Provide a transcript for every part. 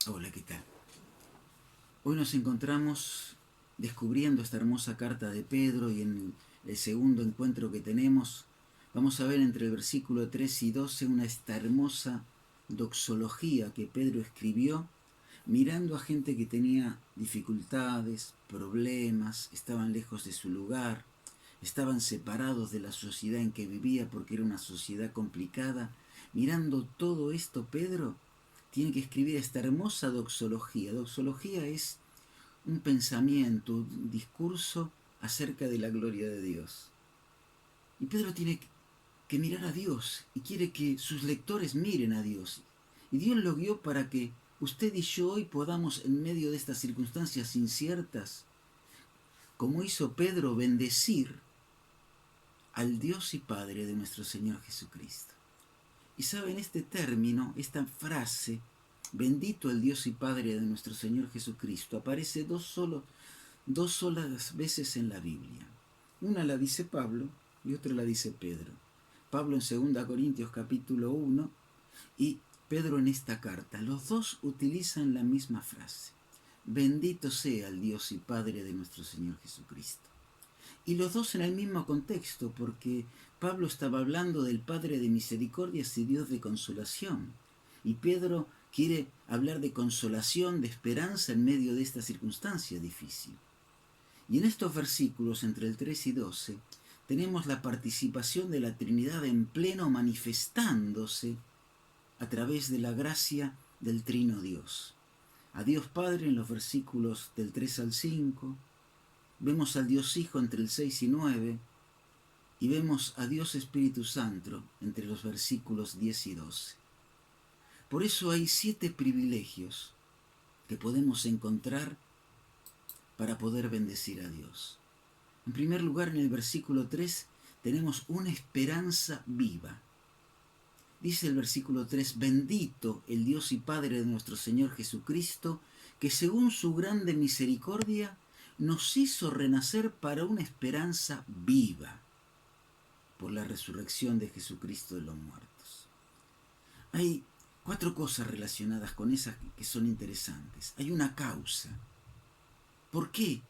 Hola, ¿qué tal? Hoy nos encontramos descubriendo esta hermosa carta de Pedro y en el segundo encuentro que tenemos vamos a ver entre el versículo 3 y 12 esta hermosa doxología que Pedro escribió mirando a gente que tenía dificultades, problemas, estaban lejos de su lugar, estaban separados de la sociedad en que vivía porque era una sociedad complicada. Mirando todo esto, Pedro tiene que escribir esta hermosa doxología. Doxología es un pensamiento, un discurso acerca de la gloria de Dios. Y Pedro tiene que mirar a Dios y quiere que sus lectores miren a Dios. Y Dios lo guió para que usted y yo hoy podamos, en medio de estas circunstancias inciertas, como hizo Pedro, bendecir al Dios y Padre de nuestro Señor Jesucristo. Y saben, este término, esta frase, bendito el Dios y Padre de nuestro Señor Jesucristo, aparece dos solas veces en la Biblia. Una la dice Pablo y otra la dice Pedro. Pablo en 2 Corintios capítulo 1 y Pedro en esta carta. Los dos utilizan la misma frase. Bendito sea el Dios y Padre de nuestro Señor Jesucristo. Y los dos en el mismo contexto, porque Pablo estaba hablando del Padre de misericordias y Dios de consolación. Y Pedro quiere hablar de consolación, de esperanza en medio de esta circunstancia difícil. Y en estos versículos, entre el 3 y 12, tenemos la participación de la Trinidad en pleno manifestándose a través de la gracia del Trino Dios. A Dios Padre en los versículos del 3 al 5, vemos al Dios Hijo entre el 6 y 9, y vemos a Dios Espíritu Santo entre los versículos 10 y 12. Por eso hay 7 privilegios que podemos encontrar para poder bendecir a Dios. En primer lugar, en el versículo 3 tenemos una esperanza viva. Dice el versículo 3, bendito el Dios y Padre de nuestro Señor Jesucristo, que según su grande misericordia nos hizo renacer para una esperanza viva por la resurrección de Jesucristo de los muertos. Hay 4 cosas relacionadas con esas que son interesantes. Hay una causa. ¿Por qué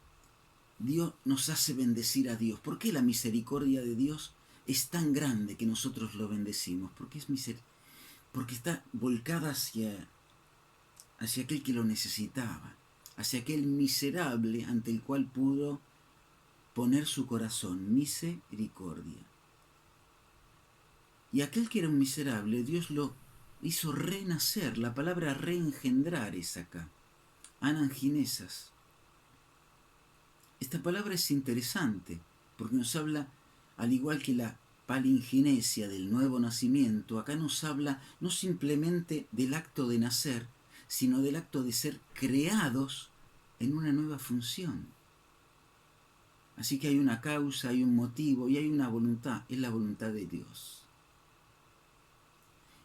Dios nos hace bendecir a Dios? ¿Por qué la misericordia de Dios es tan grande que nosotros lo bendecimos? Porque está volcada hacia aquel que lo necesitaba, hacia aquel miserable ante el cual pudo poner su corazón, misericordia. Y aquel que era un miserable, Dios lo hizo renacer. La palabra reengendrar es acá. Ananginesas. Esta palabra es interesante porque nos habla, al igual que la palingenesia del nuevo nacimiento, acá nos habla no simplemente del acto de nacer, sino del acto de ser creados en una nueva función. Así que hay una causa, hay un motivo y hay una voluntad, es la voluntad de Dios.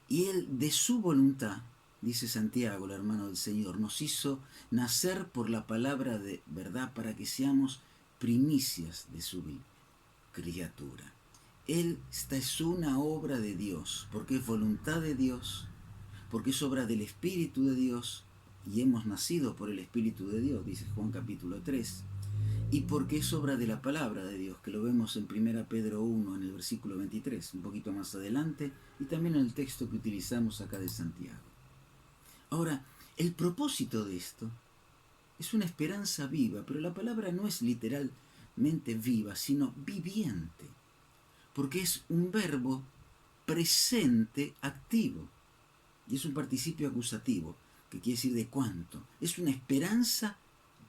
Y Él, de su voluntad, dice Santiago, el hermano del Señor, nos hizo nacer por la palabra de verdad para que seamos primicias de su criatura. Esta es una obra de Dios, porque es voluntad de Dios, porque es obra del Espíritu de Dios, y hemos nacido por el Espíritu de Dios, dice Juan capítulo 3, y porque es obra de la palabra de Dios, que lo vemos en 1 Pedro 1, en el versículo 23, un poquito más adelante, y también en el texto que utilizamos acá de Santiago. Ahora, el propósito de esto es una esperanza viva, pero la palabra no es literalmente viva, sino viviente, porque es un verbo presente activo, y es un participio acusativo, que quiere decir de cuánto. Es una esperanza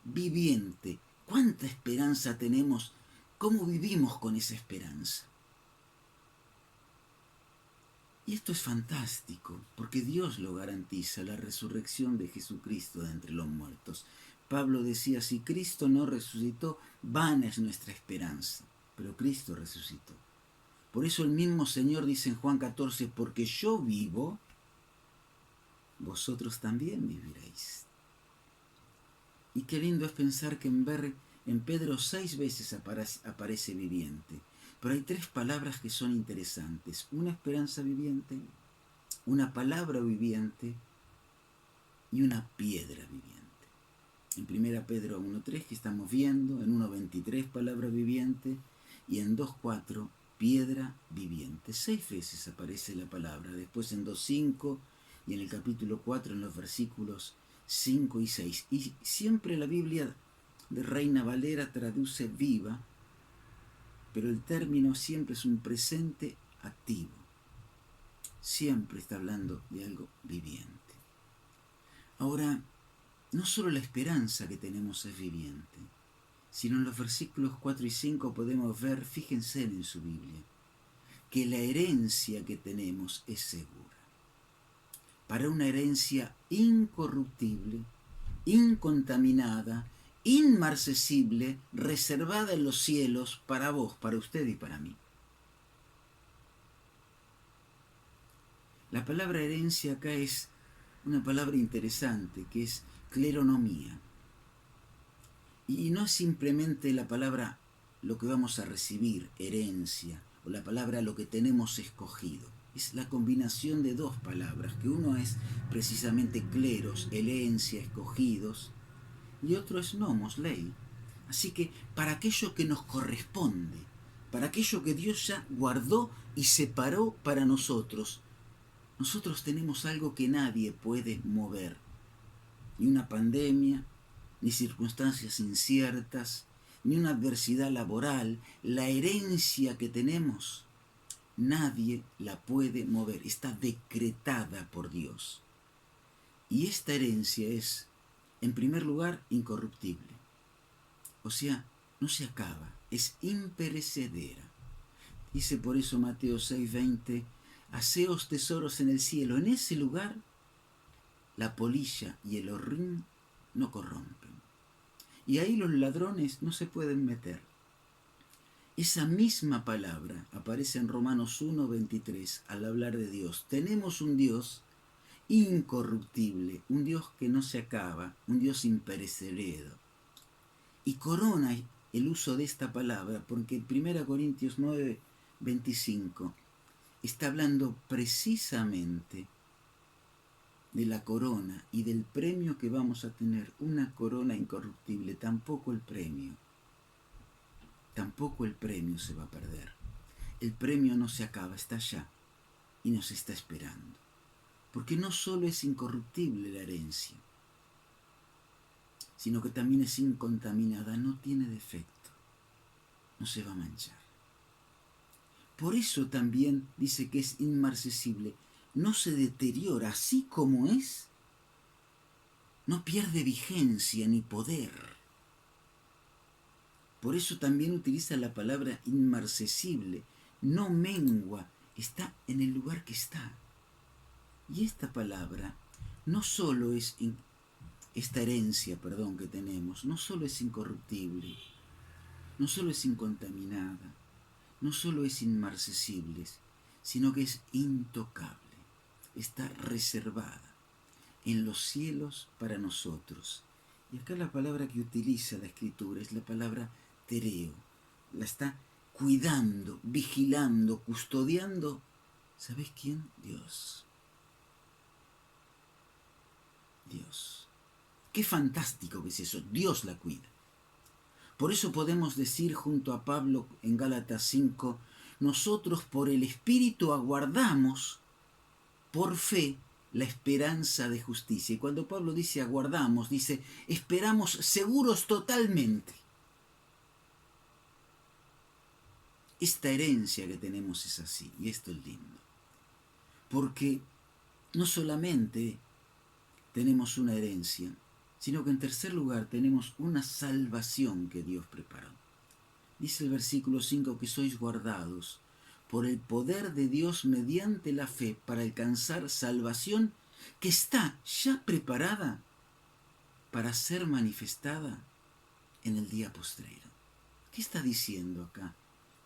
viviente. ¿Cuánta esperanza tenemos? ¿Cómo vivimos con esa esperanza? Y esto es fantástico, porque Dios lo garantiza, la resurrección de Jesucristo de entre los muertos. Pablo decía, si Cristo no resucitó, vana es nuestra esperanza, pero Cristo resucitó. Por eso el mismo Señor dice en Juan 14, porque yo vivo, vosotros también viviréis. Y qué lindo es pensar que en Pedro 6 veces aparece viviente. Pero hay 3 palabras que son interesantes. Una esperanza viviente, una palabra viviente y una piedra viviente. En 1 Pedro 1.3, que estamos viendo, en 1.23, palabra viviente, y en 2.4, piedra viviente. 6 veces aparece la palabra, después en 2.5 y en el capítulo 4 en los versículos 5 y 6. Y siempre la Biblia de Reina Valera traduce viva, pero el término siempre es un presente activo. Siempre está hablando de algo viviente. Ahora, no solo la esperanza que tenemos es viviente, sino en los versículos 4 y 5 podemos ver, fíjense en su Biblia, que la herencia que tenemos es segura. Para una herencia incorruptible, incontaminada, inmarcesible, reservada en los cielos para vos, para usted y para mí. La palabra herencia acá es una palabra interesante, que es cleronomía. Y no es simplemente la palabra lo que vamos a recibir, herencia, o la palabra lo que tenemos escogido. Es la combinación de dos palabras, que uno es precisamente cleros, herencia, escogidos, y otro es nomos, ley. Así que para aquello que nos corresponde, para aquello que Dios ya guardó y separó para nosotros tenemos algo que nadie puede mover. Ni una pandemia, ni circunstancias inciertas, ni una adversidad laboral. La herencia que tenemos, nadie la puede mover. Está decretada por Dios. Y esta herencia es, en primer lugar, incorruptible. O sea, no se acaba, es imperecedera. Dice por eso Mateo 6:20, haceos tesoros en el cielo. En ese lugar, la polilla y el horrín no corrompen. Y ahí los ladrones no se pueden meter. Esa misma palabra aparece en Romanos 1:23 al hablar de Dios. Tenemos un Dios incorruptible, un Dios que no se acaba, un Dios imperecedero. Y corona el uso de esta palabra porque en 1 Corintios 9:25 está hablando precisamente de la corona y del premio que vamos a tener, una corona incorruptible. Tampoco el premio se va a perder. El premio no se acaba, está allá y nos está esperando. Porque no solo es incorruptible la herencia, sino que también es incontaminada, no tiene defecto, no se va a manchar. Por eso también dice que es inmarcesible, no se deteriora, así como es, no pierde vigencia ni poder. Por eso también utiliza la palabra inmarcesible, no mengua, está en el lugar que está. Y esta palabra no solo es, esta herencia, que tenemos, no solo es incorruptible, no solo es incontaminada, no solo es inmarcesible, sino que es intocable, está reservada en los cielos para nosotros. Y acá la palabra que utiliza la Escritura es la palabra tereo, la está cuidando, vigilando, custodiando. ¿Sabes quién? Dios. Dios. Qué fantástico que es eso, Dios la cuida. Por eso podemos decir junto a Pablo en Gálatas 5, nosotros por el Espíritu aguardamos por fe la esperanza de justicia. Y cuando Pablo dice aguardamos, dice esperamos seguros totalmente. Esta herencia que tenemos es así, y esto es lindo. Porque no solamente tenemos una herencia, sino que en tercer lugar tenemos una salvación que Dios preparó. Dice el versículo 5 que sois guardados por el poder de Dios mediante la fe para alcanzar salvación que está ya preparada para ser manifestada en el día postrero. ¿Qué está diciendo acá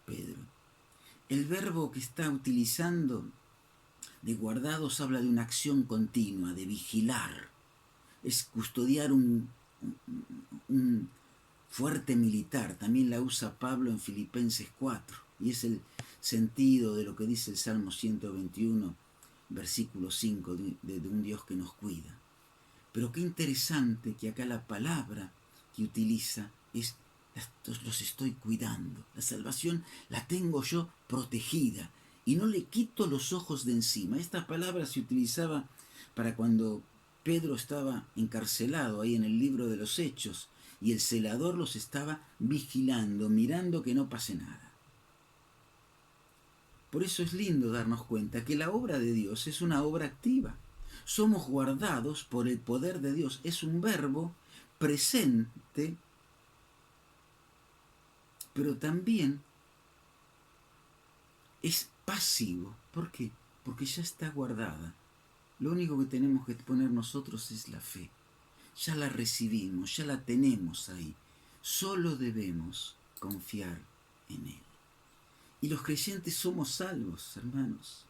Pedro? El verbo que está utilizando de guardados habla de una acción continua, de vigilar. Es custodiar un fuerte militar. También la usa Pablo en Filipenses 4. Y es el sentido de lo que dice el Salmo 121, versículo 5, de un Dios que nos cuida. Pero qué interesante que acá la palabra que utiliza es: los estoy cuidando. La salvación la tengo yo protegida y no le quito los ojos de encima. Esta palabra se utilizaba para cuando Pedro estaba encarcelado ahí en el libro de los Hechos y el celador los estaba vigilando, mirando que no pase nada. Por eso es lindo darnos cuenta que la obra de Dios es una obra activa. Somos guardados por el poder de Dios. Es un verbo presente, pero también es pasivo. ¿Por qué? Porque ya está guardada. Lo único que tenemos que poner nosotros es la fe. Ya la recibimos, ya la tenemos ahí. Solo debemos confiar en Él. Y los creyentes somos salvos, hermanos.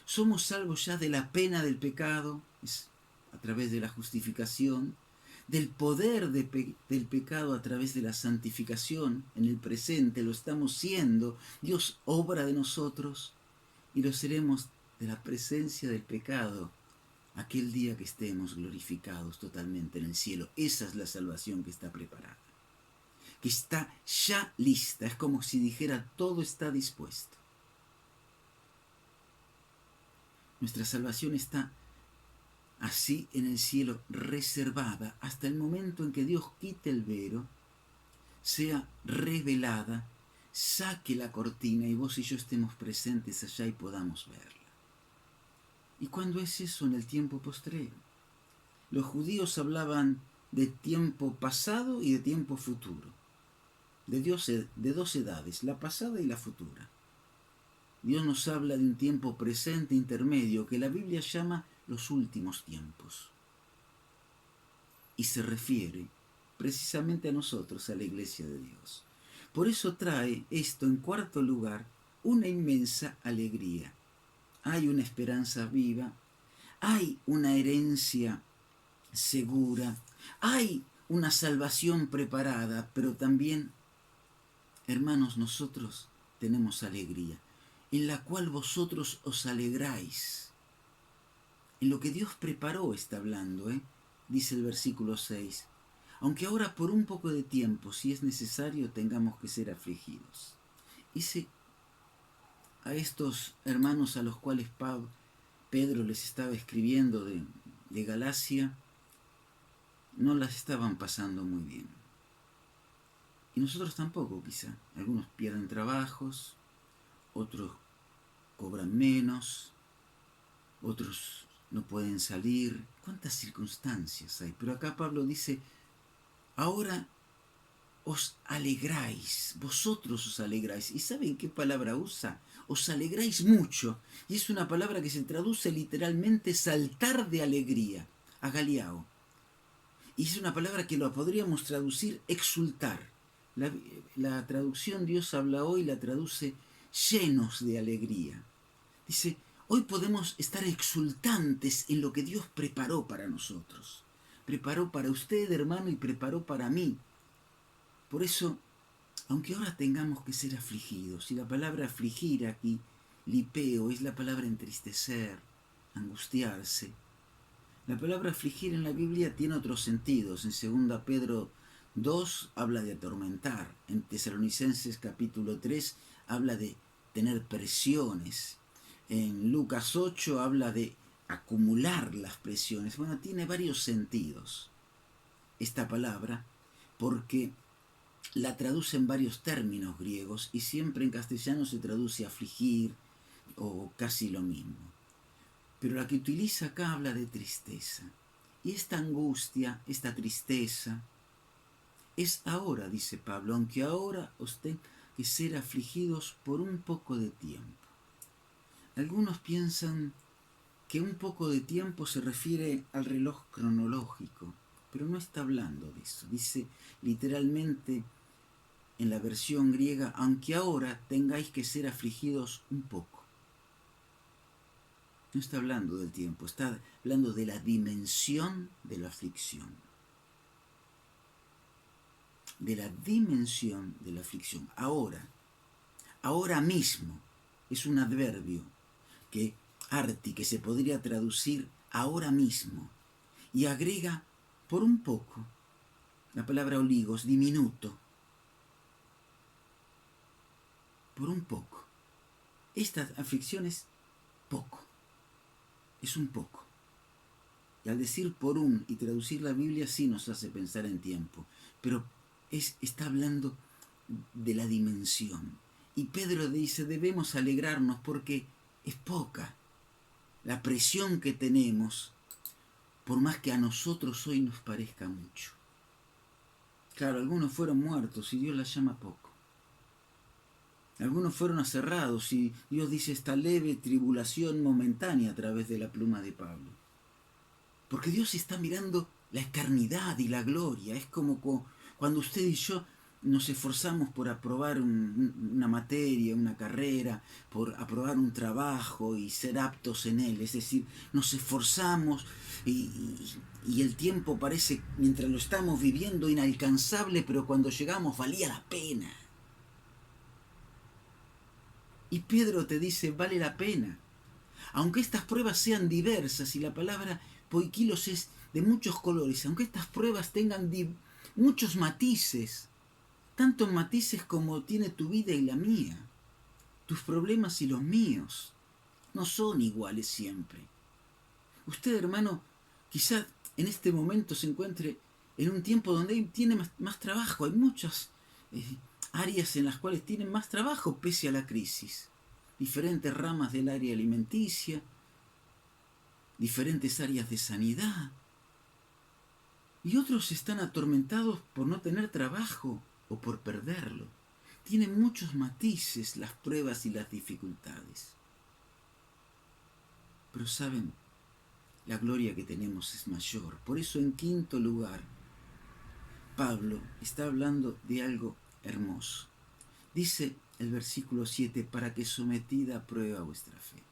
Somos salvos ya de la pena del pecado, es a través de la justificación, del poder del pecado a través de la santificación. En el presente lo estamos siendo. Dios obra de nosotros y lo seremos de la presencia del pecado aquel día que estemos glorificados totalmente en el cielo. Esa es la salvación que está preparada, que está ya lista. Es como si dijera: todo está dispuesto. Nuestra salvación está así en el cielo, reservada hasta el momento en que Dios quite el velo, sea revelada, saque la cortina y vos y yo estemos presentes allá y podamos verla. ¿Y cuándo es eso? En el tiempo postrero. Los judíos hablaban de tiempo pasado y de tiempo futuro, de dos edades, la pasada y la futura. Dios nos habla de un tiempo presente intermedio que la Biblia llama los últimos tiempos. Y se refiere precisamente a nosotros, a la Iglesia de Dios. Por eso trae esto, en cuarto lugar, una inmensa alegría. Hay una esperanza viva, hay una herencia segura, hay una salvación preparada, pero también, hermanos, nosotros tenemos alegría, en la cual vosotros os alegráis. En lo que Dios preparó está hablando, dice el versículo 6. Aunque ahora por un poco de tiempo, si es necesario, tengamos que ser afligidos. Dice a estos hermanos a los cuales Pedro les estaba escribiendo de Galacia, no las estaban pasando muy bien. Y nosotros tampoco, quizá. Algunos pierden trabajos, otros cobran menos, otros no pueden salir. ¿Cuántas circunstancias hay? Pero acá Pablo dice: ahora os alegráis, vosotros os alegráis. ¿Y saben qué palabra usa? Os alegráis mucho. Y es una palabra que se traduce literalmente saltar de alegría, agaliao. Y es una palabra que lo podríamos traducir exultar. La traducción Dios habla hoy la traduce llenos de alegría. Dice: hoy podemos estar exultantes en lo que Dios preparó para nosotros. Preparó para usted, hermano, y preparó para mí. Por eso, aunque ahora tengamos que ser afligidos, y la palabra afligir aquí, lipeo, es la palabra entristecer, angustiarse. La palabra afligir en la Biblia tiene otros sentidos. En 2 Pedro 2 habla de atormentar. En Tesalonicenses capítulo 3 habla de tener presiones. En Lucas 8 habla de acumular las presiones. Bueno, tiene varios sentidos esta palabra, porque la traduce en varios términos griegos y siempre en castellano se traduce afligir o casi lo mismo. Pero la que utiliza acá habla de tristeza. Y esta angustia, esta tristeza, es ahora, dice Pablo, aunque ahora os tengan que ser afligidos por un poco de tiempo. Algunos piensan que un poco de tiempo se refiere al reloj cronológico, pero no está hablando de eso. Dice literalmente en la versión griega: aunque ahora tengáis que ser afligidos un poco. No está hablando del tiempo, está hablando de la dimensión de la aflicción. De la dimensión de la aflicción. Ahora mismo, es un adverbio que se podría traducir ahora mismo. Y agrega por un poco la palabra oligos, diminuto. Por un poco. Esta aflicción es poco. Es un poco. Y al decir por un y traducir la Biblia sí nos hace pensar en tiempo. Pero está hablando de la dimensión. Y Pedro dice, debemos alegrarnos porque es poca la presión que tenemos, por más que a nosotros hoy nos parezca mucho. Claro, algunos fueron muertos y Dios la llama poco. Algunos fueron aserrados y Dios dice esta leve tribulación momentánea a través de la pluma de Pablo. Porque Dios está mirando la eternidad y la gloria. Es como cuando usted y yo nos esforzamos por aprobar una materia, una carrera, por aprobar un trabajo y ser aptos en él. Es decir, nos esforzamos y el tiempo parece, mientras lo estamos viviendo, inalcanzable, pero cuando llegamos valía la pena. Y Pedro te dice, vale la pena. Aunque estas pruebas sean diversas, y la palabra poikilos es de muchos colores, aunque estas pruebas tengan muchos matices, tantos matices como tiene tu vida y la mía, tus problemas y los míos, no son iguales siempre. Usted, hermano, quizá en este momento se encuentre en un tiempo donde tiene más trabajo, hay muchas áreas en las cuales tienen más trabajo pese a la crisis. Diferentes ramas del área alimenticia, diferentes áreas de sanidad. Y otros están atormentados por no tener trabajo o por perderlo. Tienen muchos matices las pruebas y las dificultades. Pero saben, la gloria que tenemos es mayor. Por eso en quinto lugar, Pablo está hablando de algo hermoso. Dice el versículo 7, para que sometida a prueba vuestra fe.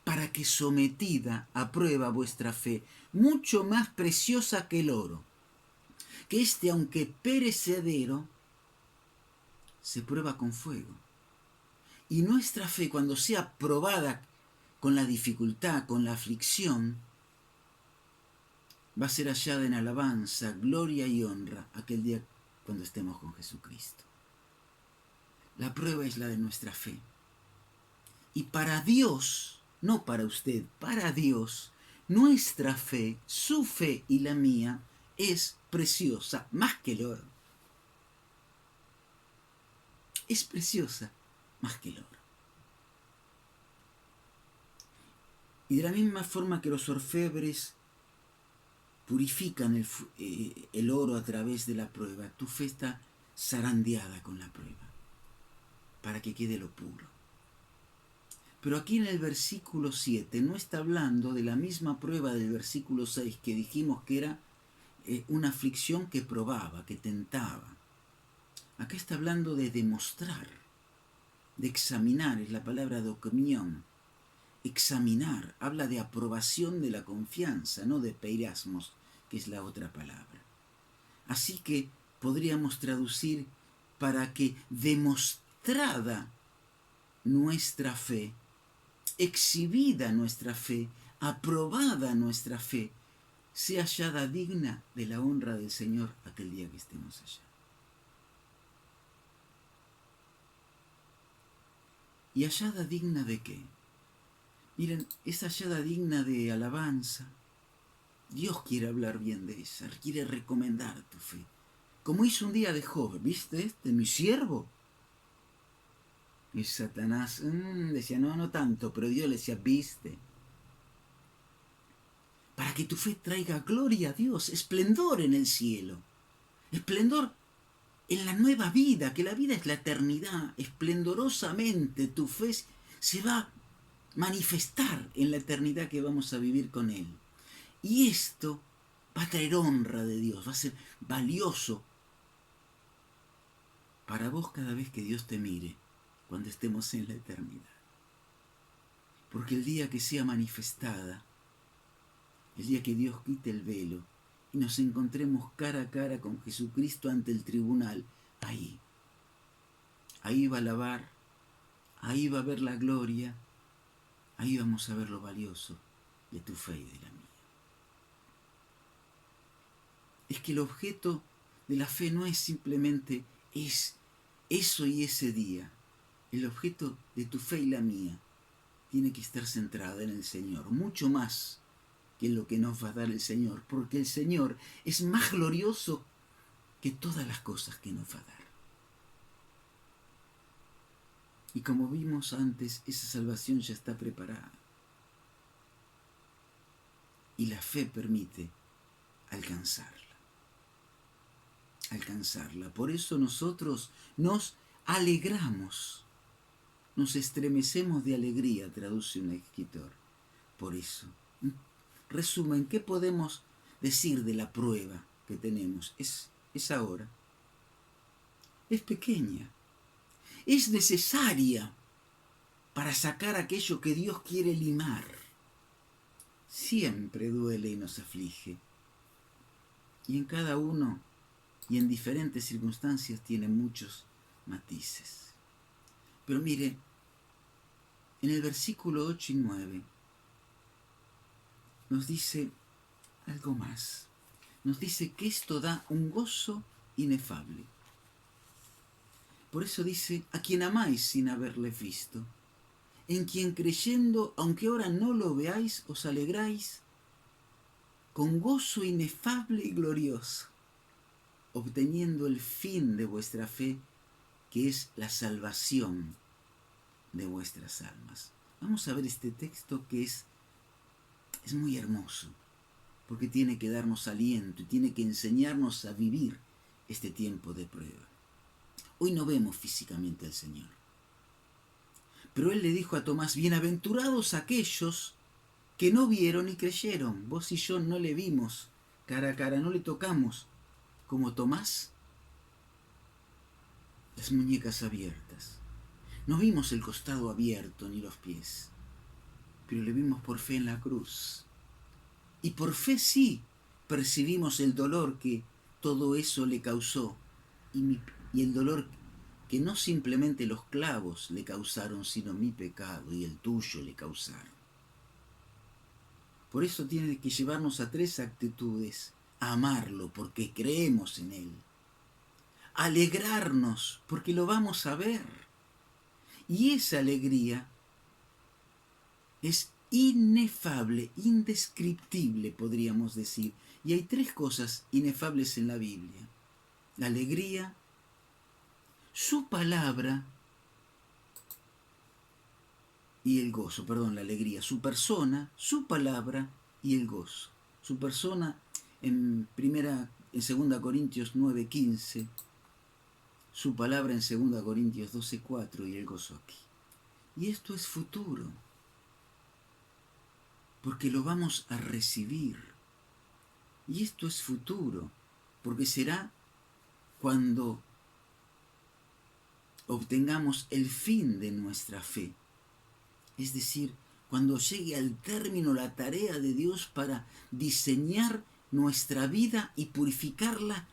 Para que sometida a prueba vuestra fe, mucho más preciosa que el oro, que aunque perecedero, se prueba con fuego. Y nuestra fe, cuando sea probada con la dificultad, con la aflicción, va a ser hallada en alabanza, gloria y honra aquel día cuando estemos con Jesucristo. La prueba es la de nuestra fe. Y para Dios, no para usted, para Dios, nuestra fe, su fe y la mía, es preciosa, más que el oro. Es preciosa, más que el oro. Y de la misma forma que los orfebres purifican el oro a través de la prueba, tu fe está zarandeada con la prueba, para que quede lo puro. Pero aquí en el versículo 7 no está hablando de la misma prueba del versículo 6 que dijimos que era una aflicción que probaba, que tentaba. Acá está hablando de demostrar, de examinar, es la palabra docomión. Examinar, habla de aprobación de la confianza, no de peirasmos, que es la otra palabra. Así que podríamos traducir para que demostrada nuestra fe, exhibida nuestra fe, aprobada nuestra fe, sea hallada digna de la honra del Señor aquel día que estemos allá. ¿Y hallada digna de qué? Miren, es hallada digna de alabanza. Dios quiere hablar bien de esa, quiere recomendar tu fe. Como hizo un día de Job, ¿viste mi siervo? Y Satanás decía, no tanto, pero Dios le decía, ¿viste? Para que tu fe traiga gloria a Dios, esplendor en el cielo, esplendor en la nueva vida, que la vida es la eternidad. Esplendorosamente tu fe se va a manifestar en la eternidad que vamos a vivir con Él. Y esto va a traer honra de Dios, va a ser valioso para vos cada vez que Dios te mire, cuando estemos en la eternidad. Porque el día que sea manifestada, el día que Dios quite el velo y nos encontremos cara a cara con Jesucristo ante el tribunal, ahí va a alabar, ahí va a ver la gloria, ahí vamos a ver lo valioso de tu fe y de la mía. es que el objeto de la fe no es simplemente es eso y ese día. El objeto de tu fe y la mía tiene que estar centrada en el Señor, mucho más que en lo que nos va a dar el Señor, porque el Señor es más glorioso que todas las cosas que nos va a dar. Y como vimos antes, esa salvación ya está preparada. Y la fe permite alcanzarla. Por eso nosotros nos alegramos, nos estremecemos de alegría, traduce un escritor. Por eso, resumen, ¿qué podemos decir de la prueba que tenemos? Es ahora. Es pequeña. Es necesaria para sacar aquello que Dios quiere limar. Siempre duele y nos aflige. Y en cada uno y en diferentes circunstancias tiene muchos matices. Pero mire, en el versículo 8 y 9 nos dice algo más. Nos dice que esto da un gozo inefable. Por eso dice, a quien amáis sin haberle visto, en quien creyendo, aunque ahora no lo veáis, os alegráis con gozo inefable y glorioso, obteniendo el fin de vuestra fe, que es la salvación de vuestras almas. Vamos a ver este texto que es muy hermoso, porque tiene que darnos aliento y tiene que enseñarnos a vivir este tiempo de prueba. Hoy no vemos físicamente al Señor, pero Él le dijo a Tomás, bienaventurados aquellos que no vieron y creyeron. Vos y yo no le vimos cara a cara, no le tocamos como Tomás las muñecas abiertas. No vimos el costado abierto ni los pies, pero le vimos por fe en la cruz. Y por fe sí percibimos el dolor que todo eso le causó y el dolor que no simplemente los clavos le causaron, sino mi pecado y el tuyo le causaron. Por eso tiene que llevarnos a tres actitudes: a amarlo porque creemos en Él, a alegrarnos porque lo vamos a ver, y esa alegría es inefable, indescriptible, podríamos decir. Y hay tres cosas inefables en la Biblia: la alegría, su palabra y el gozo. Perdón, la alegría, su persona, su palabra y el gozo. Su persona en 2 Corintios 9:15, su palabra en 2 Corintios 12:4 y el gozo aquí. Y esto es futuro, porque lo vamos a recibir. Y esto es futuro, porque será cuando obtengamos el fin de nuestra fe. Es decir, cuando llegue al término la tarea de Dios para diseñar nuestra vida y purificarla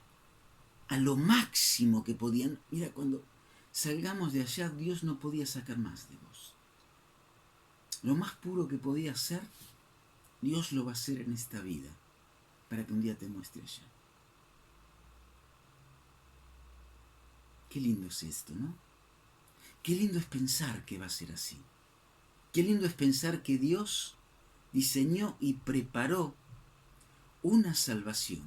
a lo máximo que podían. Mira, cuando salgamos de allá, Dios no podía sacar más de vos. Lo más puro que podía hacer, Dios lo va a hacer en esta vida, para que un día te muestre allá. Qué lindo es esto, ¿no? Qué lindo es pensar que va a ser así. Qué lindo es pensar que Dios diseñó y preparó una salvación,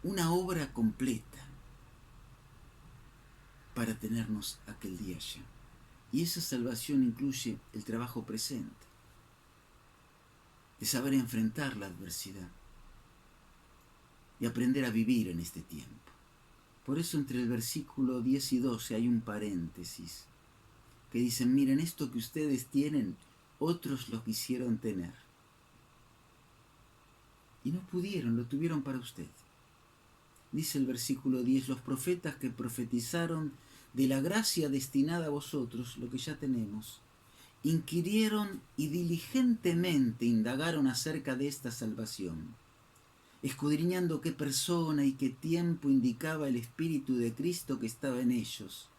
una obra completa para tenernos aquel día allá. Y esa salvación incluye el trabajo presente, de saber enfrentar la adversidad y aprender a vivir en este tiempo. Por eso entre el versículo 10 y 12 hay un paréntesis que dicen, miren, esto que ustedes tienen, otros lo quisieron tener. Y no pudieron, lo tuvieron para usted. Dice el versículo 10, los profetas que profetizaron de la gracia destinada a vosotros, lo que ya tenemos, inquirieron y diligentemente indagaron acerca de esta salvación, escudriñando qué persona y qué tiempo indicaba el Espíritu de Cristo que estaba en ellos,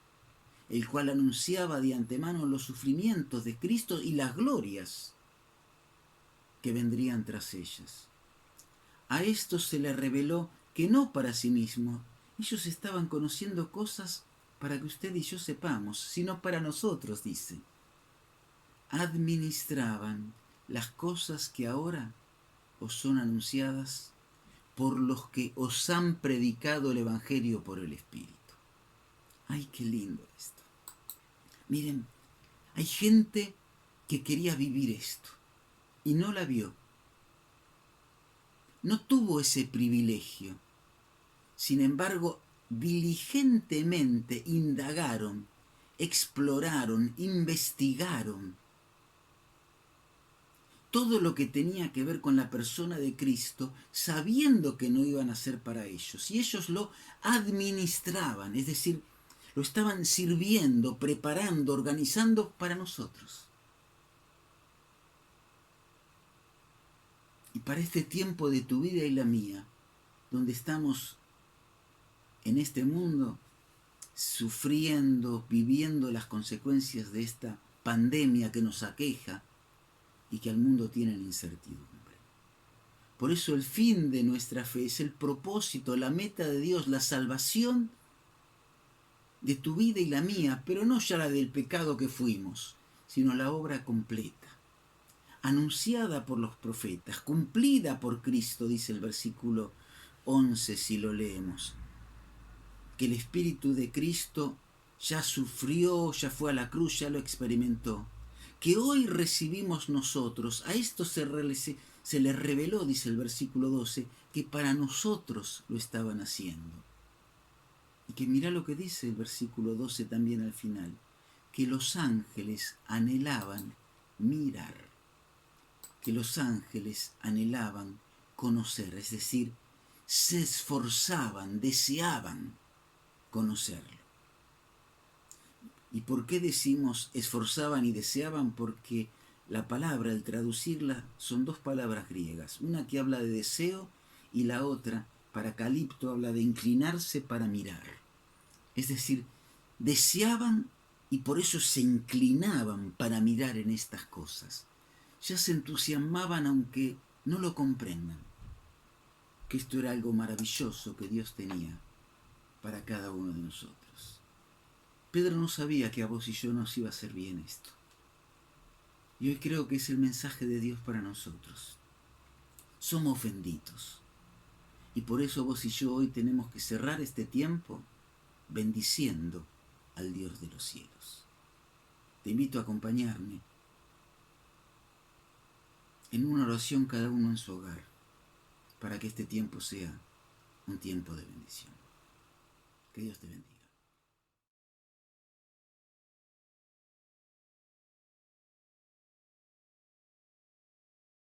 el cual anunciaba de antemano los sufrimientos de Cristo y las glorias que vendrían tras ellas. A estos se les reveló que no para sí mismos, ellos estaban conociendo cosas para que usted y yo sepamos, sino para nosotros, dice. Administraban las cosas que ahora os son anunciadas por los que os han predicado el Evangelio por el Espíritu. ¡Ay, qué lindo esto! Miren, hay gente que quería vivir esto y no la vio. No tuvo ese privilegio. Sin embargo, diligentemente indagaron, exploraron, investigaron todo lo que tenía que ver con la persona de Cristo, sabiendo que no iban a ser para ellos. Y ellos lo administraban, es decir, lo estaban sirviendo, preparando, organizando para nosotros. Y para este tiempo de tu vida y la mía, donde estamos en este mundo sufriendo, viviendo las consecuencias de esta pandemia que nos aqueja y que al mundo tiene en incertidumbre. Por eso el fin de nuestra fe es el propósito, la meta de Dios, la salvación de tu vida y la mía, pero no ya la del pecado que fuimos, sino la obra completa, anunciada por los profetas, cumplida por Cristo, dice el versículo 11 si lo leemos, que el Espíritu de Cristo ya sufrió, ya fue a la cruz, ya lo experimentó, que hoy recibimos nosotros. A esto se le reveló, dice el versículo 12, que para nosotros lo estaban haciendo. Y que mira lo que dice el versículo 12 también al final, que los ángeles anhelaban mirar, que los ángeles anhelaban conocer, es decir, se esforzaban, deseaban conocerlo. ¿Y por qué decimos esforzaban y deseaban? Porque la palabra, al traducirla, son dos palabras griegas. Una que habla de deseo y la otra, paracalipto, habla de inclinarse para mirar. Es decir, deseaban y por eso se inclinaban para mirar en estas cosas. Ya se entusiasmaban aunque no lo comprendan, que esto era algo maravilloso que Dios tenía para cada uno de nosotros. Pedro no sabía que a vos y yo nos iba a hacer bien esto. Y hoy creo que es el mensaje de Dios para nosotros. Somos benditos. Y por eso vos y yo hoy tenemos que cerrar este tiempo bendiciendo al Dios de los cielos. Te invito a acompañarme en una oración cada uno en su hogar, para que este tiempo sea un tiempo de bendición. Que Dios te bendiga.